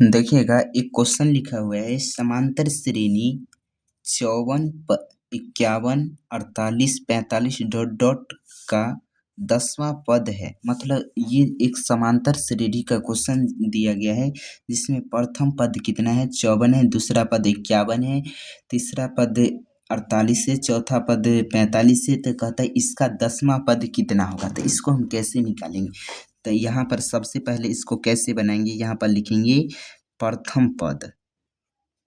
देखिएगा एक क्वेश्चन लिखा हुआ है समांतर श्रेणी 54 51 48 45 डॉट डॉट का 10वां पद है। मतलब ये एक समांतर श्रेणी का क्वेश्चन दिया गया है जिसमें प्रथम पद कितना है 54 है, दूसरा पद 51 है, तीसरा पद 48 है, चौथा पद 45 है। तो कहता है इसका 10वां पद कितना होगा। तो इसको हम कैसे निकालेंगे। तो यहाँ पर सबसे पहले इसको कैसे बनाएंगे, यहाँ पर लिखेंगे प्रथम पद।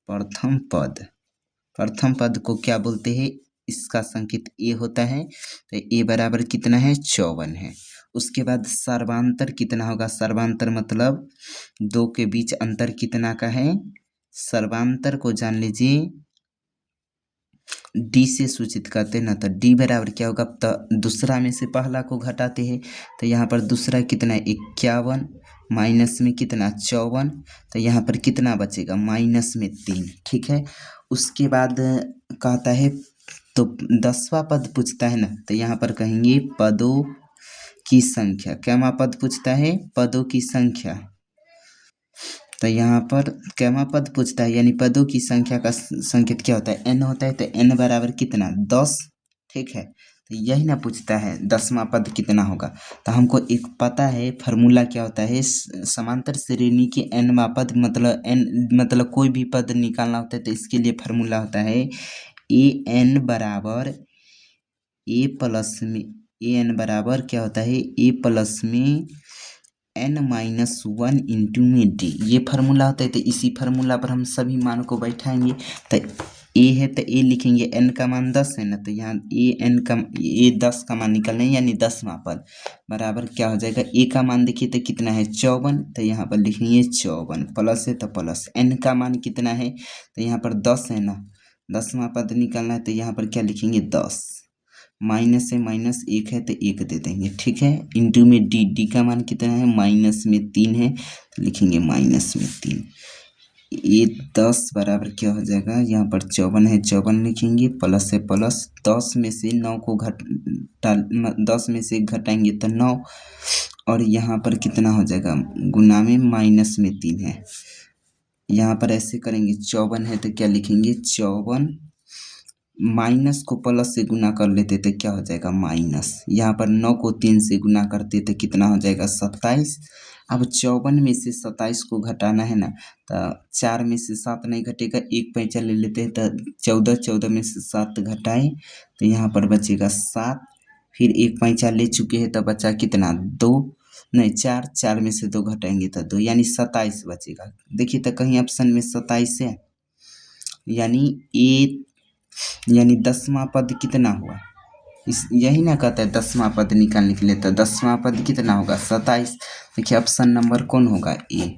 प्रथम पद प्रथम पद को क्या बोलते हैं, इसका संकेत ए होता है। तो ए बराबर कितना है 54 है। उसके बाद सर्वांतर कितना होगा, सर्वांतर मतलब दो के बीच अंतर कितना का है। सर्वांतर को जान लीजिए डी से सूचित करते हैं ना। तो डी बराबर क्या होगा, तो दूसरा में से पहला को घटाते हैं। तो यहाँ पर दूसरा कितना है 51 माइनस में कितना 54। तो यहाँ पर कितना बचेगा माइनस में 3। ठीक है। उसके बाद कहता है तो 10वां पद पूछता है ना। तो यहाँ पर कहेंगे पदों की संख्या। क्या पद पूछता है, पदों की संख्या। तो यहाँ पर कैमा पद पूछता है यानी पदों की संख्या का संकेत क्या होता है n होता है। तो n बराबर कितना 10। ठीक है। तो यही ना पूछता है 10वां पद कितना होगा। तो हमको एक पता है फार्मूला क्या होता है, समांतर श्रेणी के nवां पद मतलब n मतलब कोई भी पद निकालना होता है। तो इसके लिए फार्मूला होता है ए एन बराबर ए प्लस में ए एन बराबर क्या होता है ए प्लस में n-1 इंटू में डी। ये फार्मूला होता है। तो इसी फार्मूला पर हम सभी मान को बैठाएंगे। तो ए है तो ए लिखेंगे, n का मान 10 है ना। तो यहाँ ए 10 का मान निकलना है यानी 10वां पद बराबर क्या हो जाएगा। ए का मान देखिए तो कितना है 54। तो यहाँ पर लिखेंगे 54 प्लस है तो प्लस n का मान कितना है। तो यहाँ पर 10 है ना, 10वां पद निकलना है। तो यहाँ पर क्या लिखेंगे 10 माइनस से माइनस 1 है तो 1 दे देंगे। ठीक है। इंटू में डी, डी का मान कितना है माइनस में 3 है। तो लिखेंगे माइनस में 3। ये 10 बराबर क्या हो जाएगा, यहाँ पर 54 है 54 लिखेंगे प्लस है प्लस 10 में से 9 को 10 में से घटाएंगे तो 9 और यहाँ पर कितना हो जाएगा गुना में माइनस में 3 है। यहाँ पर ऐसे करेंगे 54 है तो क्या लिखेंगे 54 माइनस को प्लस से गुना कर लेते तो क्या हो जाएगा माइनस। यहाँ पर 9 को 3 से गुना करते तो कितना हो जाएगा 27। अब 54 में से 27 को घटाना है ना। तो 4 में से 7 नहीं घटेगा, एक पैंचा ले लेते हैं। तो 14 में से 7 घटाएं तो यहाँ पर बचेगा 7। फिर एक पैंचा ले चुके हैं तो बचा कितना 2 नहीं 4 में से 2 घटाएंगे तो 2 यानी 27 बचेगा। देखिए तो कहीं ऑप्शन में 27 है यानी यानी 10वां पद कितना हुआ। यही ना कहता है 10वां पद निकालने के लिए। तो 10वां पद कितना होगा 27। देखिए ऑप्शन नंबर कौन होगा ए।